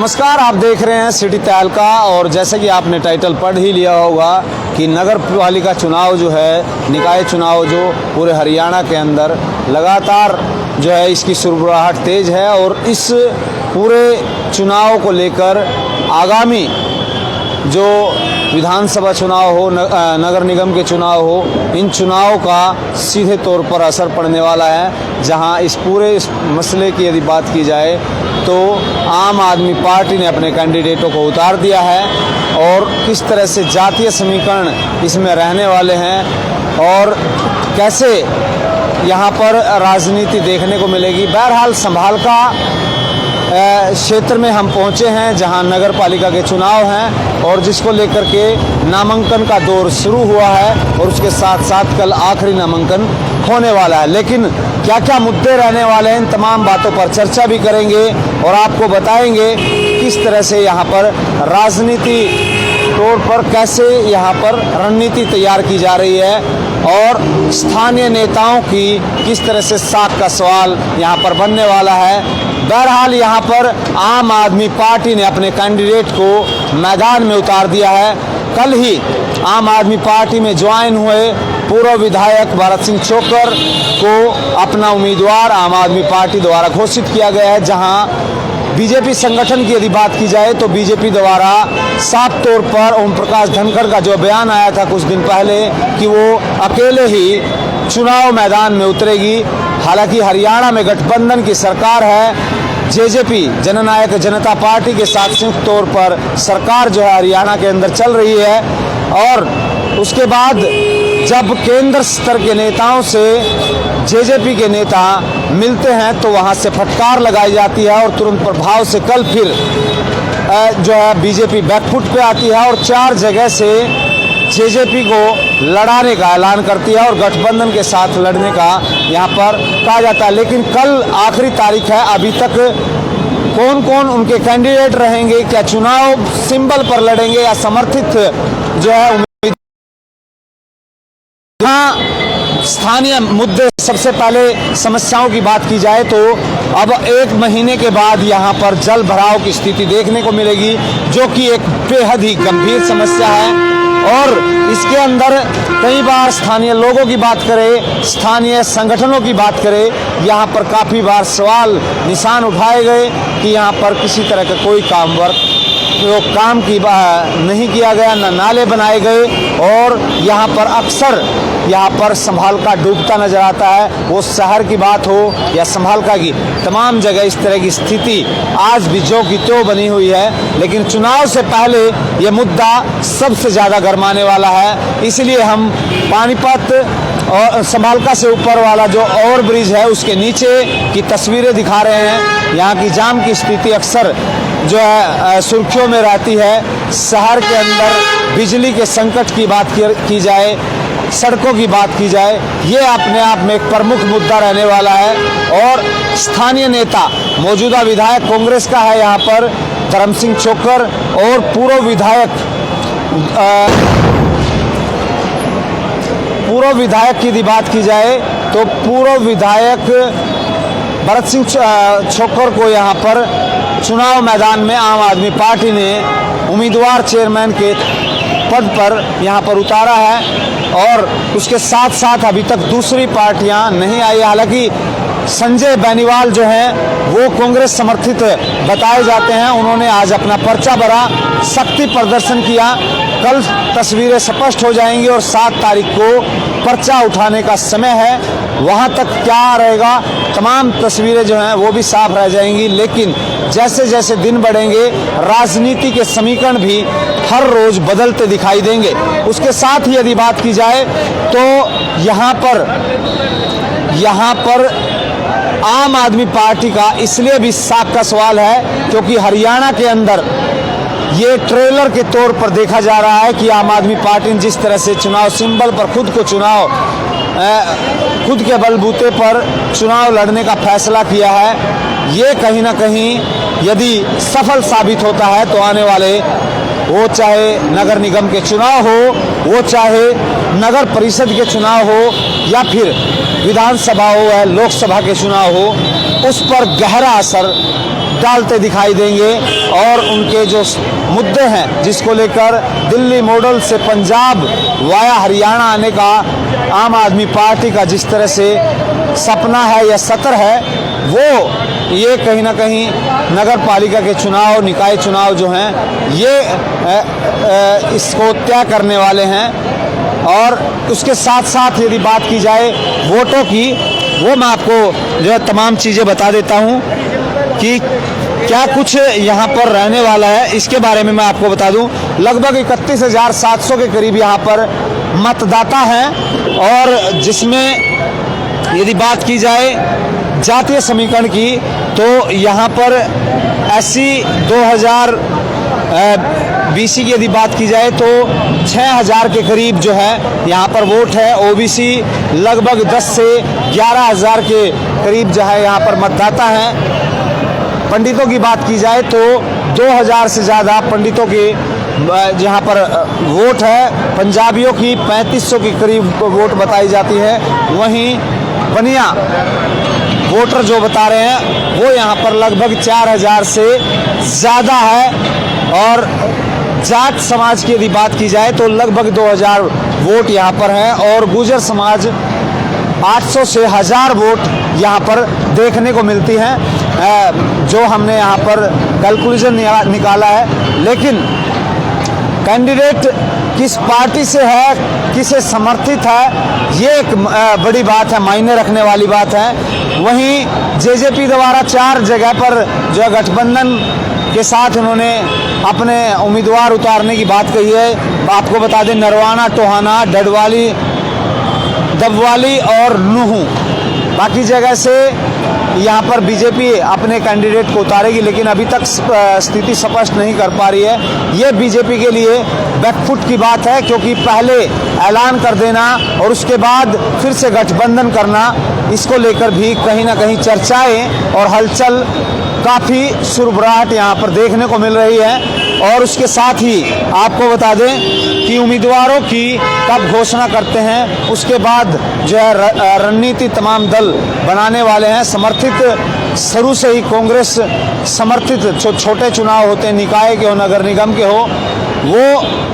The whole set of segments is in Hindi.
नमस्कार, आप देख रहे हैं सिटी तहलका। और जैसे कि आपने टाइटल पढ़ ही लिया होगा कि नगर पालिका चुनाव जो है, निकाय चुनाव जो पूरे हरियाणा के अंदर लगातार जो है इसकी सुरबराहट तेज़ है। और इस पूरे चुनाव को लेकर आगामी जो विधानसभा चुनाव हो, नगर निगम के चुनाव हो, इन चुनाव का सीधे तौर पर असर पड़ने वाला है। जहां इस पूरे मसले की यदि बात की जाए तो आम आदमी पार्टी ने अपने कैंडिडेटों को उतार दिया है और किस तरह से जातीय समीकरण इसमें रहने वाले हैं और कैसे यहाँ पर राजनीति देखने को मिलेगी। बहरहाल संभालका क्षेत्र में हम पहुंचे हैं जहां नगर पालिका के चुनाव हैं और जिसको लेकर के नामांकन का दौर शुरू हुआ है और उसके साथ साथ कल आखिरी नामांकन होने वाला है। लेकिन क्या क्या मुद्दे रहने वाले हैं, इन तमाम बातों पर चर्चा भी करेंगे और आपको बताएंगे किस तरह से यहाँ पर राजनीति तौर पर कैसे यहाँ पर रणनीति तैयार की जा रही है और स्थानीय नेताओं की किस तरह से साख का सवाल यहाँ पर बनने वाला है। बहरहाल यहाँ पर आम आदमी पार्टी ने अपने कैंडिडेट को मैदान में उतार दिया है। कल ही आम आदमी पार्टी में ज्वाइन हुए पूर्व विधायक भरत सिंह चोकर को अपना उम्मीदवार आम आदमी पार्टी द्वारा घोषित किया गया है। जहां बीजेपी संगठन की यदि बात की जाए तो बीजेपी द्वारा साफ तौर पर ओम प्रकाश धनखड़ का जो बयान आया था कुछ दिन पहले कि वो अकेले ही चुनाव मैदान में उतरेगी। हालांकि हरियाणा में गठबंधन की सरकार है, जेजेपी जननायक जनता पार्टी के साथ संयुक्त तौर पर सरकार जो है हरियाणा के अंदर चल रही है। और उसके बाद जब केंद्र स्तर के नेताओं से जेजेपी के नेता मिलते हैं तो वहां से फटकार लगाई जाती है और तुरंत प्रभाव से कल फिर जो है बीजेपी बैकफुट पे आती है और 4 जगह से जेजेपी को लड़ाने का ऐलान करती है और गठबंधन के साथ लड़ने का यहाँ पर कहा जाता है। लेकिन कल आखिरी तारीख है, अभी तक कौन कौन उनके कैंडिडेट रहेंगे, क्या चुनाव सिंबल पर लड़ेंगे या समर्थित जो है उम्मीदवार। स्थानीय मुद्दे, सबसे पहले समस्याओं की बात की जाए तो अब 1 महीने के बाद यहाँ पर जल भराव की स्थिति देखने को मिलेगी जो कि एक बेहद ही गंभीर समस्या है। और इसके अंदर कई बार स्थानीय लोगों की बात करें, स्थानीय संगठनों की बात करें, यहाँ पर काफ़ी बार सवाल निशान उठाए गए कि यहाँ पर किसी तरह का कोई काम की नहीं किया गया, न नाले बनाए गए और यहाँ पर अक्सर यहाँ पर संभालका डूबता नजर आता है। वो शहर की बात हो या संभालका की, तमाम जगह इस तरह की स्थिति आज भी जो की त्यों बनी हुई है। लेकिन चुनाव से पहले ये मुद्दा सबसे ज़्यादा गरमाने वाला है, इसलिए हम पानीपत और संभालका से ऊपर वाला जो ओवर ब्रिज है उसके नीचे की तस्वीरें दिखा रहे हैं। यहाँ की जाम की स्थिति अक्सर जो है सुर्खियों में रहती है। शहर के अंदर बिजली के संकट की बात की जाए, सड़कों की बात की जाए, ये अपने आप में एक प्रमुख मुद्दा रहने वाला है। और स्थानीय नेता, मौजूदा विधायक कांग्रेस का है यहाँ पर धर्म सिंह चोकर और पूर्व विधायक की यदि बात की जाए तो पूर्व विधायक भरत सिंह चोकर को यहाँ पर चुनाव मैदान में आम आदमी पार्टी ने उम्मीदवार चेयरमैन के पद पर यहाँ पर उतारा है। और उसके साथ साथ अभी तक दूसरी पार्टियां नहीं आई। हालांकि संजय बेनीवाल जो हैं वो कांग्रेस समर्थित बताए जाते हैं, उन्होंने आज अपना पर्चा भरा, शक्ति प्रदर्शन किया। कल तस्वीरें स्पष्ट हो जाएंगी और 7 तारीख को पर्चा उठाने का समय है, वहां तक क्या रहेगा तमाम तस्वीरें जो हैं वो भी साफ रह जाएंगी। लेकिन जैसे जैसे दिन बढ़ेंगे राजनीति के समीकरण भी हर रोज बदलते दिखाई देंगे। उसके साथ ही यदि बात की जाए तो यहाँ पर आम आदमी पार्टी का इसलिए भी साख का सवाल है क्योंकि हरियाणा के अंदर ये ट्रेलर के तौर पर देखा जा रहा है कि आम आदमी पार्टी ने जिस तरह से चुनाव सिंबल पर खुद के बलबूते पर चुनाव लड़ने का फैसला किया है, ये कहीं ना कहीं यदि सफल साबित होता है तो आने वाले वो चाहे नगर निगम के चुनाव हो, वो चाहे नगर परिषद के चुनाव हो या फिर विधानसभा हो या लोकसभा के चुनाव हो, उस पर गहरा असर डालते दिखाई देंगे और उनके जो मुद्दे हैं जिसको लेकर दिल्ली मॉडल से पंजाब वाया हरियाणा आने का आम आदमी पार्टी का जिस तरह से सपना है या सतर है, वो ये कहीं ना कहीं नगर पालिका के चुनाव, निकाय चुनाव जो हैं ये इसको तय करने वाले हैं। और उसके साथ साथ यदि बात की जाए वोटों की, वो मैं आपको जो है तमाम चीज़ें बता देता हूँ कि क्या कुछ यहाँ पर रहने वाला है। इसके बारे में मैं आपको बता दूं, लगभग 31,700 के करीब यहाँ पर मतदाता हैं और जिसमें यदि बात की जाए जातीय समीकरण की तो यहाँ पर SC 2000 BC की यदि बात की जाए तो 6,000 के करीब जो है यहाँ पर वोट है। OBC लगभग 10 से 11,000 के करीब जो है यहाँ पर मतदाता हैं। पंडितों की बात की जाए तो 2,000 से ज़्यादा पंडितों के जहाँ पर वोट है। पंजाबियों की 3500 के करीब वोट बताई जाती है। वहीं बनिया वोटर जो बता रहे हैं वो यहाँ पर लगभग 4,000 से ज़्यादा है। और जाट समाज की यदि बात की जाए तो लगभग 2,000 वोट यहाँ पर हैं और गुर्जर समाज 800 से 1,000 वोट यहाँ पर देखने को मिलती हैं, जो हमने यहाँ पर कैलकुलेशन निकाला है। लेकिन कैंडिडेट किस पार्टी से है, किसे समर्थित है, ये एक बड़ी बात है, मायने रखने वाली बात है। वहीं JJP द्वारा 4 जगह पर जो है गठबंधन के साथ उन्होंने अपने उम्मीदवार उतारने की बात कही है। आपको बता दें नरवाना, टोहाना, डडवाली, दबवाली और नूहू, बाकी जगह से यहाँ पर बीजेपी अपने कैंडिडेट को उतारेगी, लेकिन अभी तक स्थिति स्पष्ट नहीं कर पा रही है। ये बीजेपी के लिए बैकफुट की बात है, क्योंकि पहले ऐलान कर देना और उसके बाद फिर से गठबंधन करना, इसको लेकर भी कहीं ना कहीं चर्चाएं और हलचल काफ़ी सुरबराहट यहाँ पर देखने को मिल रही है। और उसके साथ ही आपको बता दें कि उम्मीदवारों की कब घोषणा करते हैं, उसके बाद जो है रणनीति तमाम दल बनाने वाले हैं। समर्थित शुरू से ही कांग्रेस समर्थित जो छोटे चुनाव होते हैं, निकाय के हो, नगर निगम के हो, वो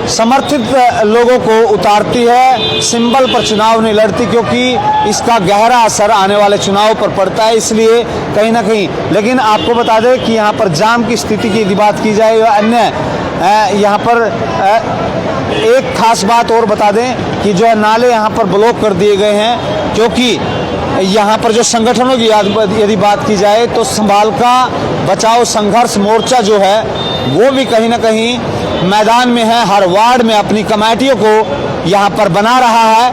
समर्थित लोगों को उतारती है, सिंबल पर चुनाव नहीं लड़ती, क्योंकि इसका गहरा असर आने वाले चुनाव पर पड़ता है। इसलिए कहीं ना कहीं, लेकिन आपको बता दें कि यहाँ पर जाम की स्थिति की यदि बात की जाए, अन्य यहाँ पर एक खास बात और बता दें कि जो है नाले यहाँ पर ब्लॉक कर दिए गए हैं, क्योंकि यहाँ पर जो संगठनों की यदि बात की जाए तो संभाल का बचाओ संघर्ष मोर्चा जो है वो भी कहीं ना कहीं मैदान में है। हर वार्ड में अपनी कमेटियों को यहाँ पर बना रहा है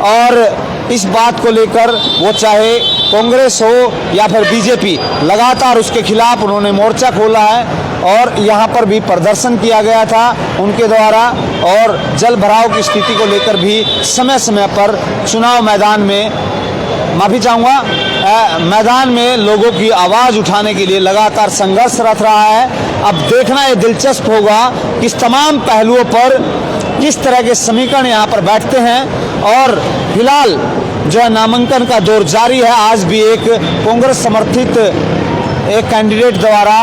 और इस बात को लेकर वो चाहे कांग्रेस हो या फिर बीजेपी, लगातार उसके खिलाफ उन्होंने मोर्चा खोला है। और यहाँ पर भी प्रदर्शन किया गया था उनके द्वारा, और जल भराव की स्थिति को लेकर भी समय समय पर चुनाव मैदान में, माफ़ी चाहूँगा, मैदान में लोगों की आवाज़ उठाने के लिए लगातार संघर्षरत रहा है। अब देखना ये दिलचस्प होगा कि इस तमाम पहलुओं पर किस तरह के समीकरण यहाँ पर बैठते हैं। और फिलहाल जो है नामांकन का दौर जारी है। आज भी एक कांग्रेस समर्थित एक कैंडिडेट द्वारा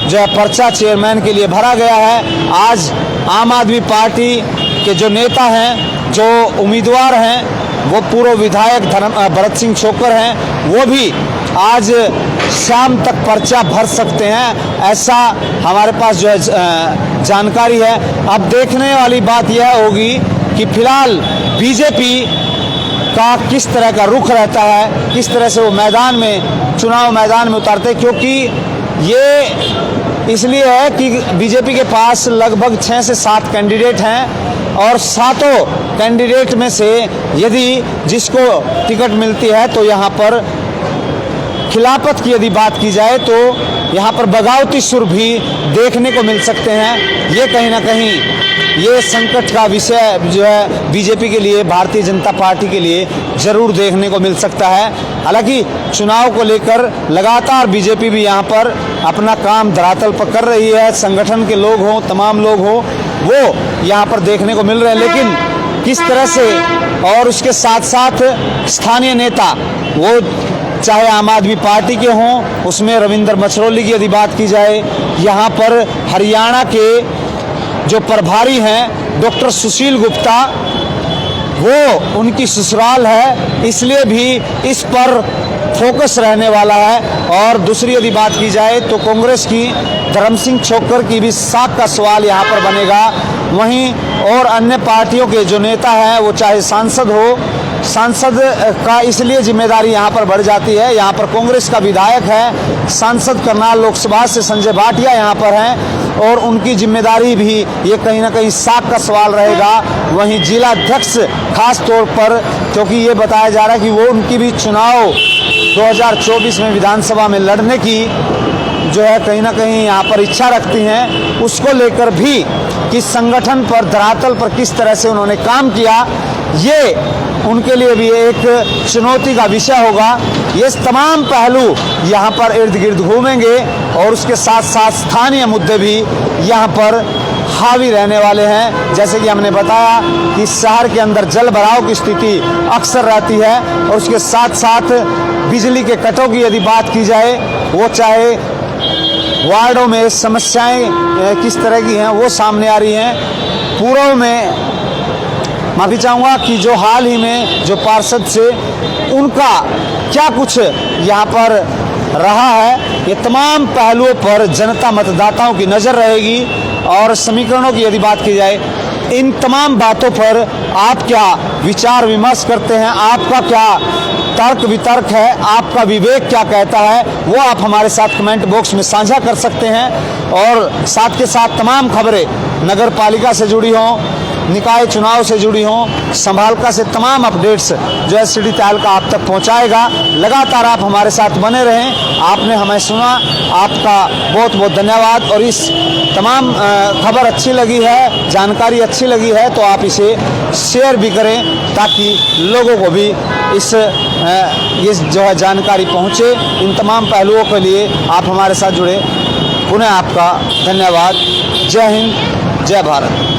जो है पर्चा चेयरमैन के लिए भरा गया है। आज आम आदमी पार्टी के जो नेता हैं, जो उम्मीदवार हैं, वो पूर्व विधायक भरत सिंह छोकर हैं, वो भी आज शाम तक पर्चा भर सकते हैं, ऐसा हमारे पास जो है जानकारी है। अब देखने वाली बात यह होगी कि फिलहाल बीजेपी का किस तरह का रुख रहता है, किस तरह से वो मैदान में, चुनाव मैदान में उतारते, क्योंकि ये इसलिए है कि बीजेपी के पास लगभग 6 से 7 कैंडिडेट हैं और सातों कैंडिडेट में से यदि जिसको टिकट मिलती है तो यहाँ पर खिलाफत की यदि बात की जाए तो यहाँ पर बगावती सुर भी देखने को मिल सकते हैं। ये कहीं ना कहीं ये संकट का विषय जो है बीजेपी के लिए, भारतीय जनता पार्टी के लिए जरूर देखने को मिल सकता है। हालांकि चुनाव को लेकर लगातार बीजेपी भी यहाँ पर अपना काम धरातल पर कर रही है। संगठन के लोग हों, तमाम लोग हों, वो यहाँ पर देखने को मिल रहे हैं, लेकिन किस तरह से, और उसके साथ साथ स्थानीय नेता वो चाहे आम आदमी पार्टी के हों, उसमें रविंद्र मछरौली की यदि बात की जाए, यहाँ पर हरियाणा के जो प्रभारी हैं डॉक्टर सुशील गुप्ता, वो उनकी ससुराल है, इसलिए भी इस पर फोकस रहने वाला है। और दूसरी यदि बात की जाए तो कांग्रेस की धर्म सिंह छोक्कर की भी साख का सवाल यहाँ पर बनेगा। वहीं और अन्य पार्टियों के जो नेता हैं, वो चाहे सांसद हो, सांसद का इसलिए जिम्मेदारी यहाँ पर बढ़ जाती है। यहाँ पर कांग्रेस का विधायक है, सांसद करनाल लोकसभा से संजय भाटिया यहाँ पर हैं और उनकी जिम्मेदारी भी ये कहीं ना कहीं साख का सवाल रहेगा। वहीं जिला अध्यक्ष खास तौर पर, क्योंकि ये बताया जा रहा है कि वो उनकी भी चुनाव 2024 में विधानसभा में लड़ने की जो है कहीं ना कहीं यहाँ पर इच्छा रखती हैं, उसको लेकर भी कि संगठन पर, धरातल पर किस तरह से उन्होंने काम किया, ये उनके लिए भी एक चुनौती का विषय होगा। ये तमाम पहलू यहाँ पर इर्द गिर्द घूमेंगे और उसके साथ साथ स्थानीय मुद्दे भी यहाँ पर हावी रहने वाले हैं। जैसे कि हमने बताया कि शहर के अंदर जल भराव की स्थिति अक्सर रहती है और उसके साथ साथ बिजली के कटों की यदि बात की जाए, वो चाहे वार्डों में समस्याएं किस तरह की हैं वो सामने आ रही हैं। पूर्व में माफी चाहूँगा कि जो हाल ही में जो पार्षद से उनका क्या कुछ यहाँ पर रहा है, ये तमाम पहलुओं पर जनता मतदाताओं की नज़र रहेगी। और समीकरणों की यदि बात की जाए, इन तमाम बातों पर आप क्या विचार विमर्श करते हैं, आपका क्या तर्क वितर्क है, आपका विवेक क्या कहता है, वो आप हमारे साथ कमेंट बॉक्स में साझा कर सकते हैं। और साथ के साथ तमाम खबरें नगर पालिका से जुड़ी हों, निकाय चुनाव से जुड़ी हों, संभालका से तमाम अपडेट्स जो है सिटी तहलका आप तक पहुंचाएगा। लगातार आप हमारे साथ बने रहें। आपने हमें सुना, आपका बहुत बहुत धन्यवाद। और इस तमाम खबर अच्छी लगी है, जानकारी अच्छी लगी है तो आप इसे शेयर भी करें ताकि लोगों को भी ये जो है जानकारी पहुंचे। इन तमाम पहलुओं के लिए आप हमारे साथ जुड़े। पुनः आपका धन्यवाद। जय हिंद, जय भारत।